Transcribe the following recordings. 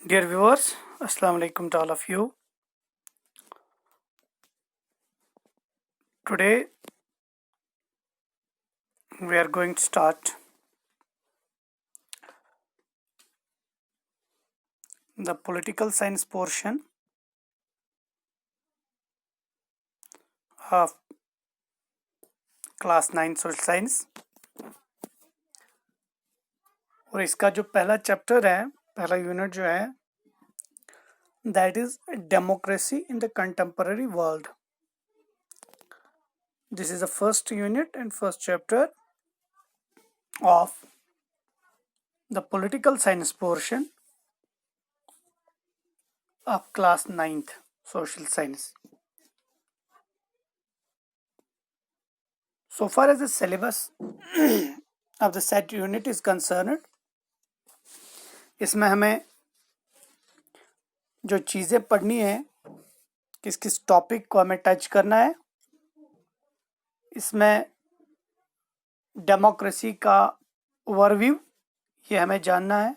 Dear viewers, Assalamu alaikum to all of you. Today we are going to start the political science portion of class 9 social science और इसका जो पहला chapter है, पहला unit जो है, that is democracy in the contemporary world. This is the first unit and first chapter of the political science portion of class 9th social science. So far as the syllabus of the set unit is concerned, इसमें हमें जो चीज़ें पढ़नी है, किस किस topic को हमें टच करना है, इसमें डेमोक्रेसी का ओवरव्यू ये हमें जानना है,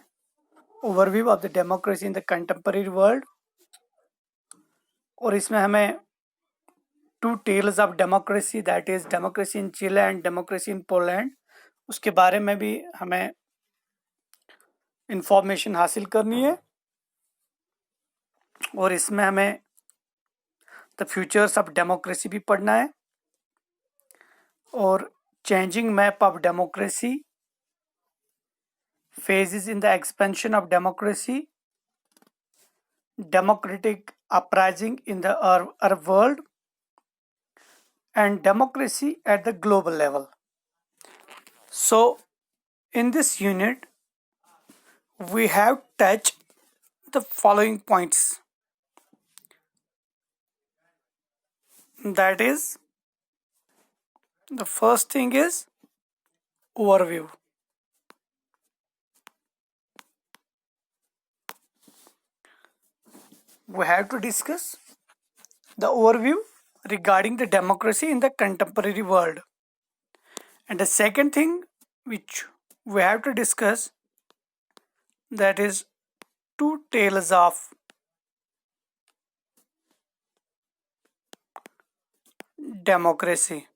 overview of the democracy in the contemporary world. और इसमें हमें two tales of democracy, that is democracy in Chile and democracy in Poland, उसके बारे में भी हमें इंफॉर्मेशन हासिल करनी है. और इसमें हमें द फ्यूचर्स ऑफ डेमोक्रेसी भी पढ़ना है और changing map of democracy, phases in the expansion of democracy, democratic uprising in the Arab world, and democracy at the global level. So, in this unit, we have touched the following points. That is, the first thing is overview. We have to discuss the overview regarding the democracy in the contemporary world. And the second thing which we have to discuss, that is two tales of democracy.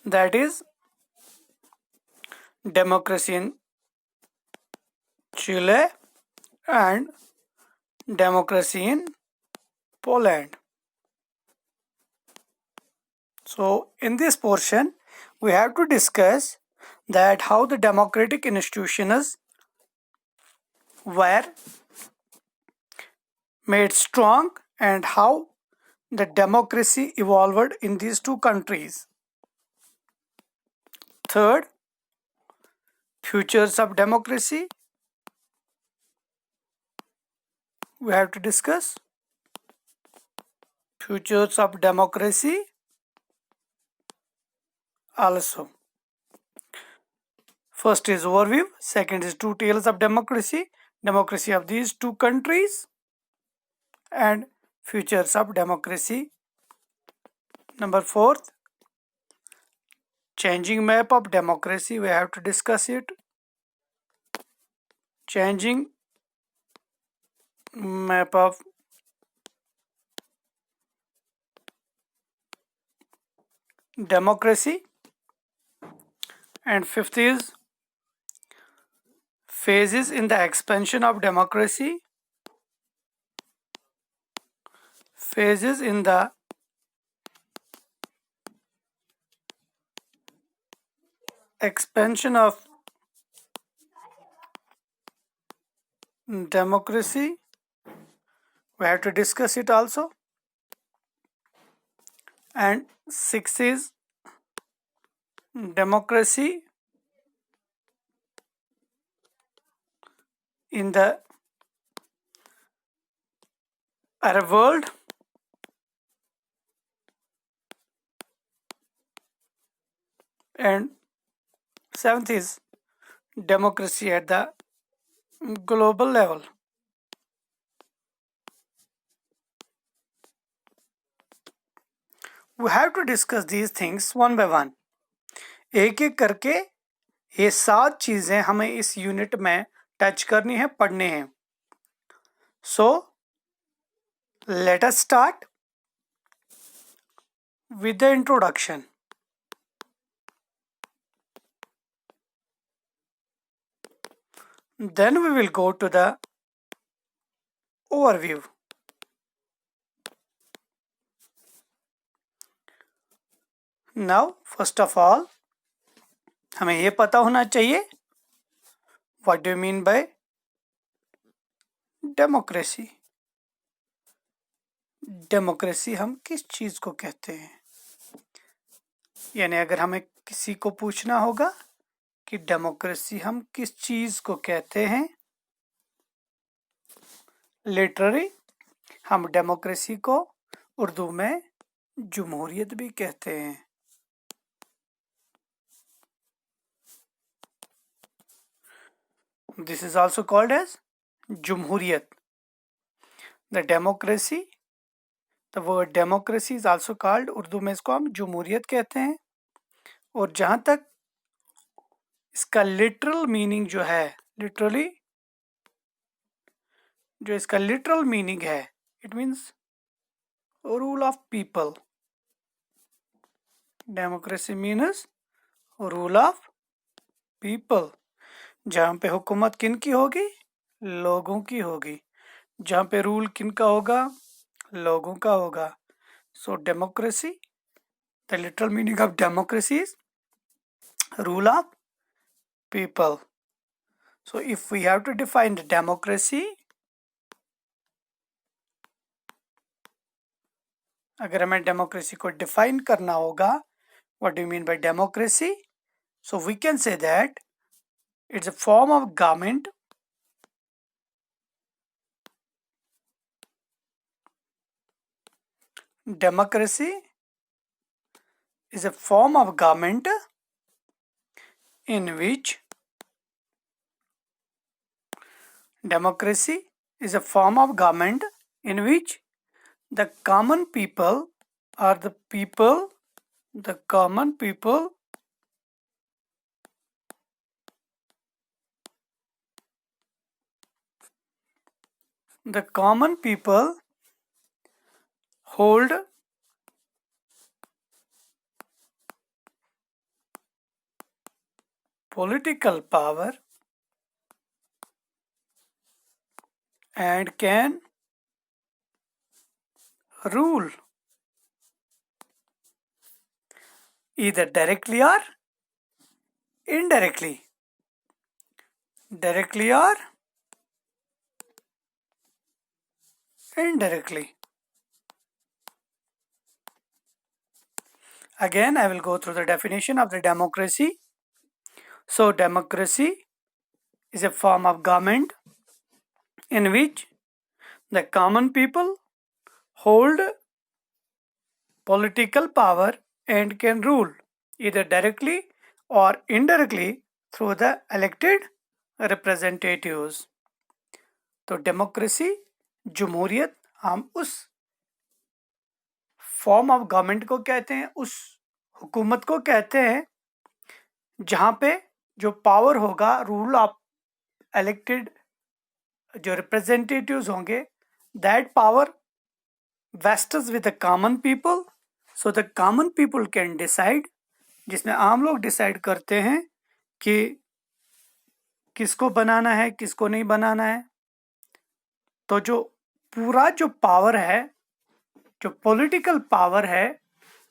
That is democracy in Chile and democracy in Poland. So in this portion we have to discuss that how the democratic institutions were made strong and how the democracy evolved in these two countries. Third, futures of democracy. We have to discuss futures of democracy also. First is overview, second is two tales of democracy, democracy of these two countries, and futures of democracy. Number fourth, changing map of democracy, we have to discuss it. Changing map of democracy. And fifth is phases in the expansion of democracy. Phases in the expansion of democracy, we have to discuss it also. And sixth is democracy in the Arab world. And seventh is democracy at the global level. We have to discuss these things one by one. एक एक करके ये 7 चीजें हमें इस unit में touch करनी है, पढ़ने हैं. So let us start with the introduction. Then we will go to the overview. Now, first of all, हमें ये पता होना चाहिए what do you mean by democracy? Democracy हम किस चीज को कहते हैं? यानी अगर हमें किसी को पूछना होगा कि डेमोक्रेसी हम किस चीज को कहते हैं, लिटरली हम डेमोक्रेसी को उर्दू में जमहूरियत भी कहते हैं. This is also called as जमहूरियत. The democracy, the word democracy is also called, Urdu में इसको हम जमहूरियत कहते हैं. और जहां तक इसका लिटरल मीनिंग जो है, लिटरली जो इसका लिटरल मीनिंग है, it means rule of people. Democracy means rule of people. जहां पे हुकूमत किन की होगी? लोगों की होगी. जहां पे रूल किन का होगा? लोगों का होगा. So democracy, the literal meaning of democracy is rule of people. So if we have to define the democracy, अगर हमें डेमोक्रेसी को डिफाइन करना होगा, what do you mean by democracy? So we can say that it's a form of government democracy is a form of government in which democracy is a form of government in which the common people are the people, the common people hold political power and can rule either directly or indirectly. Directly or indirectly. Again, I will go through the definition of the democracy. So, democracy is a form of government in which the common people hold political power and can rule either directly or indirectly through the elected representatives. तो democracy, जमहूरियत, हम उस form of government को कहते हैं, उस हुकूमत को कहते हैं जहां पे जो पावर होगा, रूल ऑफ इलेक्टेड जो रिप्रेजेंटेटिव्स होंगे, that power wastes with the common people. So the common people can decide, जिसमें आम लोग डिसाइड करते हैं कि किसको बनाना है, किसको नहीं बनाना है. तो जो पूरा जो पावर है, जो पॉलिटिकल पावर है,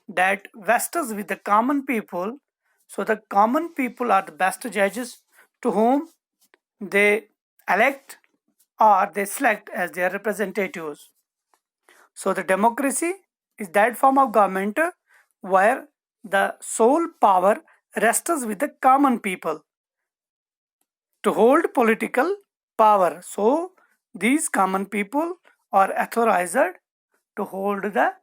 that vests with the common people. So the common people are the best judges to whom they elect or they select as their representatives. So the democracy is that form of government where the sole power rests with the common people to hold political power. So these common people are authorized to hold the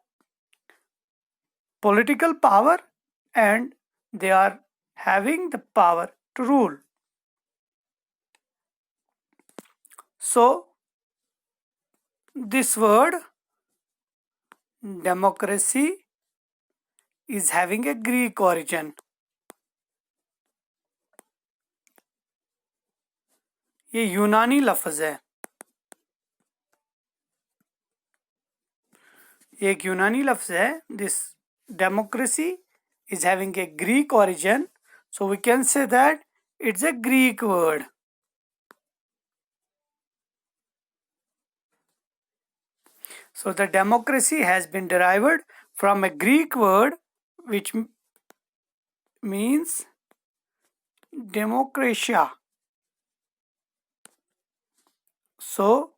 political power and they are having the power to rule. So this word democracy is having a Greek origin. ये यूनानी लफ्ज है, ये एक यूनानी लफ्ज है. This democracy is having a Greek origin, so we can say that it's a Greek word. So the democracy has been derived from a Greek word which means democratia. So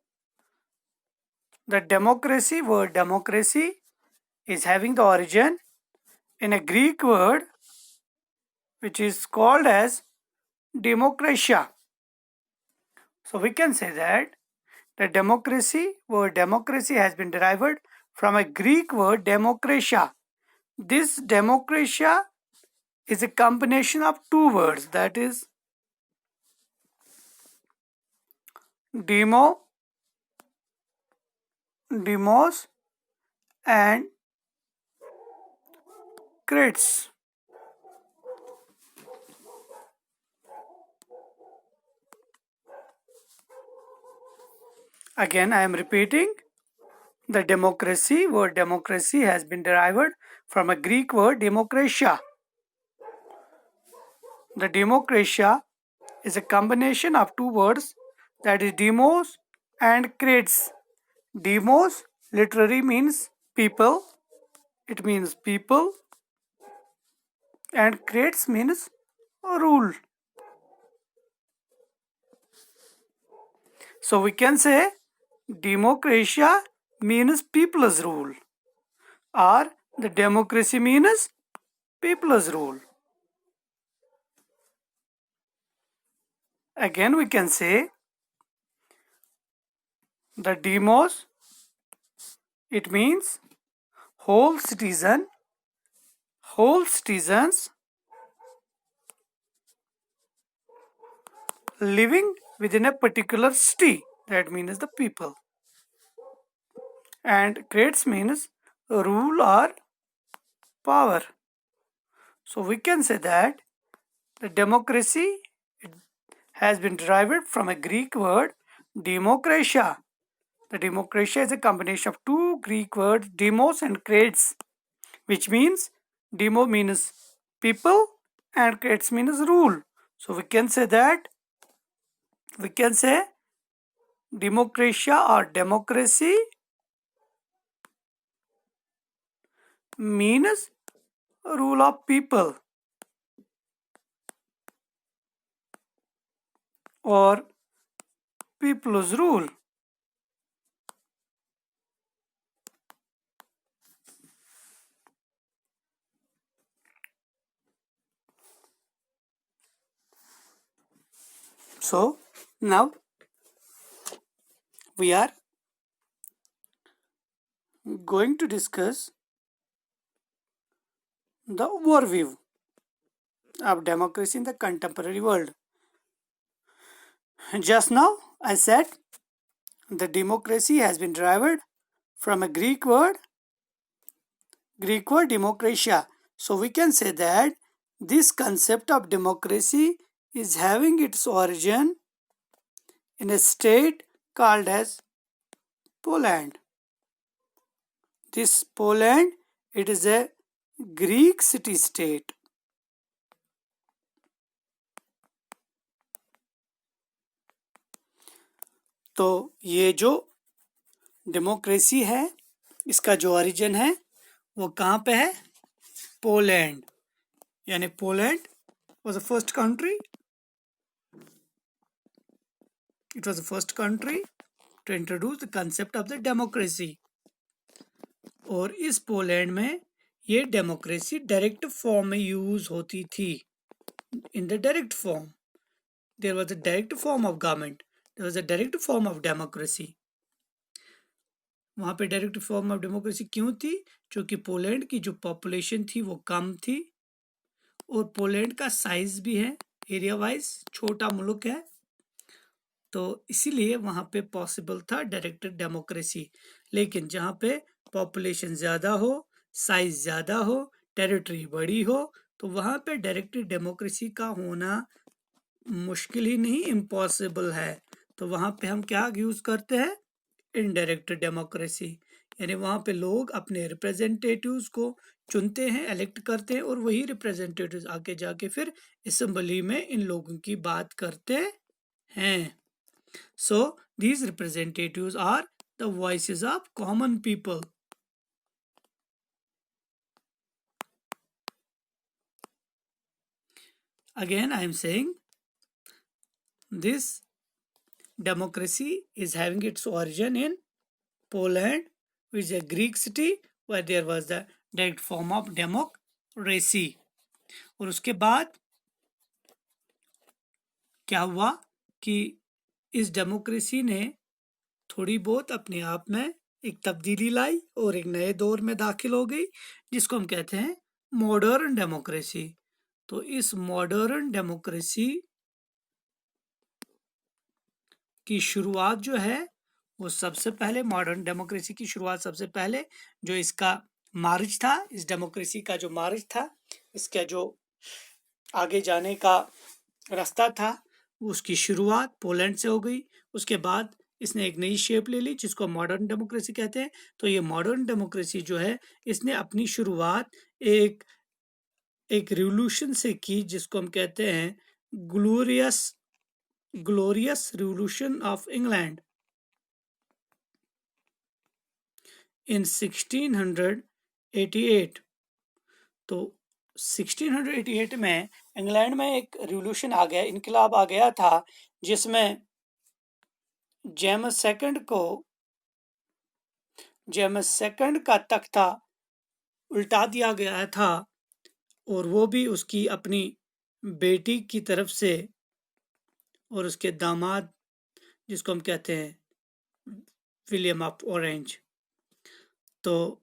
the democracy word democracy is having the origin in a Greek word which is called as democratia. So we can say that the democracy word democracy has been derived from a Greek word democratia. This democratia is a combination of two words, that is demos and krates. Again, I am repeating, the democracy word democracy has been derived from a Greek word democratia. The democratia is a combination of two words, that is demos and krates. Demos literally means people, it means people, and krates means rule. So we can say democratia means people's rule, or the democracy means people's rule. Again we can say the demos, it means whole citizens living within a particular city, that means the people. And krates means rule or power. So we can say that the democracy has been derived from a Greek word democratia. The democratia is a combination of two Greek words, demos and krates, which means demo means people and krates means rule. So we can say that democratia or democracy means rule of people or people's rule. So now we are going to discuss the overview of democracy in the contemporary world. Just now I said the democracy has been derived from a Greek word democratia. So we can say that this concept of democracy is having its origin in a state called as Poland. This Poland, it is a Greek city state. तो ये जो democracy है इसका जो origin है वो कहाँ पे है? पोलैंड. यानी Poland was the first country. It was the first country to introduce the concept of the democracy. और इस पोलैंड में ये डेमोक्रेसी डायरेक्ट फॉर्म में यूज होती थी. In the direct form, there was a direct form of government. There was a direct form of democracy. वहाँ पे direct form of democracy क्यों थी? क्योंकि पोलैंड की जो पॉपुलेशन थी वो कम थी और पोलैंड का साइज भी है, एरिया वाइज छोटा मुल्क है, तो इसीलिए वहाँ पे पॉसिबल था डायरेक्ट डेमोक्रेसी. लेकिन जहाँ पे पॉपुलेशन ज़्यादा हो, साइज ज़्यादा हो, टेरिटरी बड़ी हो, तो वहाँ पे डायरेक्ट डेमोक्रेसी का होना मुश्किल ही नहीं, इम्पॉसिबल है, तो वहां पे हम क्या यूज करते हैं, इनडायरेक्ट डेमोक्रेसी, यानी वहां पे लोग अपने रिप्रेजेंटेटिव्स को चुनते हैं, इलेक्ट करते हैं, और वही रिप्रेजेंटेटिव्स आके जाके फिर असेंबली में इन लोगों की बात करते हैं. So these representatives are the voices of common people. Again, I am saying this democracy is having its origin in Poland, which is a Greek city where there was the direct form of democracy. और उसके बाद क्या हुआ कि इस democracy ने थोड़ी बहुत अपने आप में एक तब्दीली लाई और एक नए दौर में दाखिल हो गई, जिसको हम कहते हैं मॉडर्न डेमोक्रेसी. तो इस मॉडर्न डेमोक्रेसी की शुरुआत जो है वो सबसे पहले, मॉडर्न डेमोक्रेसी की शुरुआत सबसे पहले जो इसका मार्च था, इस डेमोक्रेसी का जो मार्च था, इसका जो आगे जाने का रास्ता था, उसकी शुरुआत पोलैंड से हो गई. उसके बाद इसने एक नई शेप ले ली जिसको मॉडर्न डेमोक्रेसी कहते हैं. तो ये मॉडर्न डेमोक्रेसी जो है इसने अपनी शुरुआत एक रिवोल्यूशन से की जिसको हम कहते हैं glorious revolution of England in 1688. तो 1688 में इंग्लैंड में एक रिवोल्यूशन आ गया, इनकलाब आ गया था, जिसमें जेम्स सेकंड का तख्ता उल्टा दिया गया था, और वो भी उसकी अपनी बेटी की तरफ से, और उसके दामाद जिसको हम कहते हैं विलियम ऑफ ऑरेंज. तो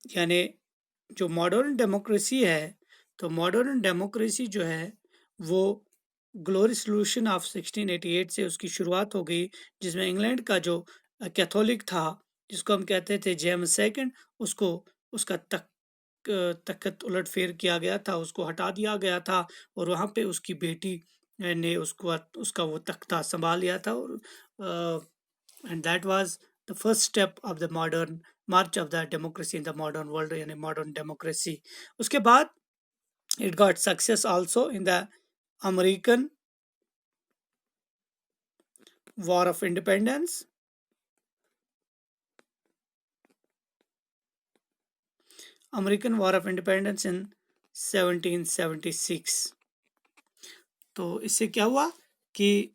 यानी जो मॉडर्न डेमोक्रेसी है, तो मॉडर्न डेमोक्रेसी जो है वो ग्लोरियस रिवोल्यूशन ऑफ 1688 से उसकी शुरुआत हो गई, जिसमें इंग्लैंड का जो कैथोलिक था जिसको हम कहते थे जेम्स सेकंड, उसको उसका तख्त उलट फेर किया गया था, उसको हटा दिया गया था, और वहाँ पे उसकी बेटी ने उसका वो तख्ता संभाल लिया था. And that was the first step of the modern March of the democracy in the modern world, यानी मॉडर्न डेमोक्रेसी. उसके बाद it got success also in the American war of independence. American war of independence in 1776. तो इससे क्या हुआ कि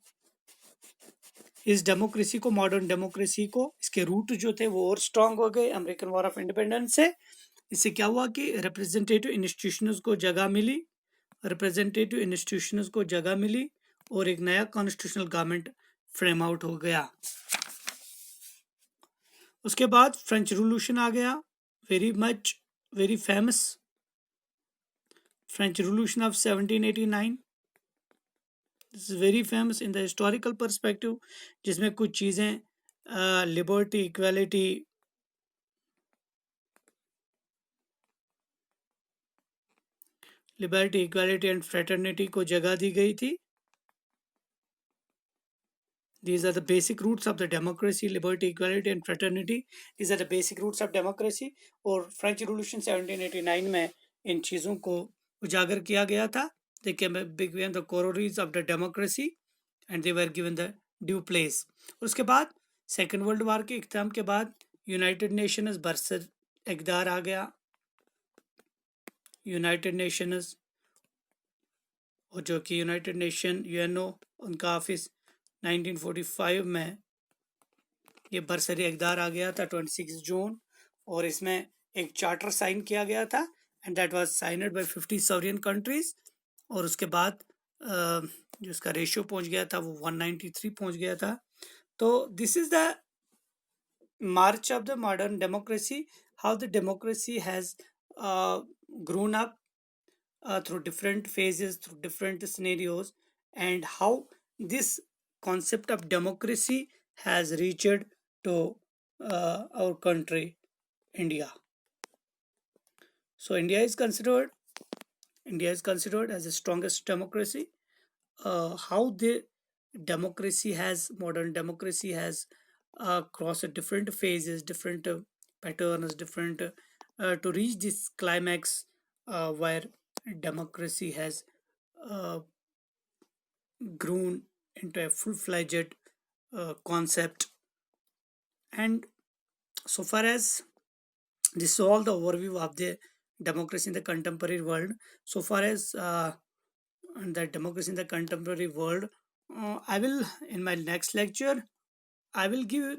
इस democracy को, मॉडर्न डेमोक्रेसी को, इसके रूट जो थे वो और स्ट्रांग हो गए अमेरिकन वॉर ऑफ इंडिपेंडेंस से. इससे क्या हुआ कि रिप्रेजेंटेटिव इंस्टीट्यूशंस को जगह मिली, और एक नया कॉन्स्टिट्यूशनल गवर्नमेंट फ्रेम आउट हो गया. उसके बाद फ्रेंच रिवॉल्यूशन आ गया, very famous French revolution of 1789. This is very famous in the historical perspective, जिसमें कुछ चीजें लिबर्टी, इक्वालिटी एंड फ्रेटर्निटी को जगह दी गई थी. These are the basic roots of the democracy, liberty, equality and fraternity. These are the basic roots of democracy. और French revolution 1789 में इन चीज़ों को उजागर किया गया था. They became the corollaries of the democracy and they were given the due place. उसके बाद सेकेंड वर्ल्ड वॉर के इख्तिताम के बाद यूनाइटेड नेशंस बरसर इक़दार आ गया. यूनाइटेड नेशंस, और जो कि यूनाइटेड नेशन यूएनओ, उनका ऑफिस 1945 में ये बरसरी इक़दार आ गया था 26 जून, और इसमें एक चार्टर साइन किया गया था, and that was signed by 50 sovereign countries. और उसके बाद जो उसका रेशियो पहुंच गया था वो 193 पहुंच गया था. तो this is the March of the modern democracy, how the democracy has grown up through different phases, through different scenarios, and how this concept of democracy has reached to our country, India. So India is considered India is considered as the strongest democracy. How the modern democracy has crossed different phases, different patterns, different to reach this climax where democracy has uh, grown into a full-fledged concept. And so far as this is all the overview of the democracy in the contemporary world. So far as the democracy in the contemporary world, I will, in my next lecture, I will give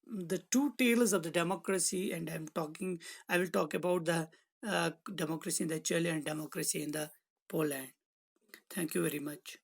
the two tails of the democracy, and I will talk about the democracy in the Chile and democracy in the Poland. Thank you very much.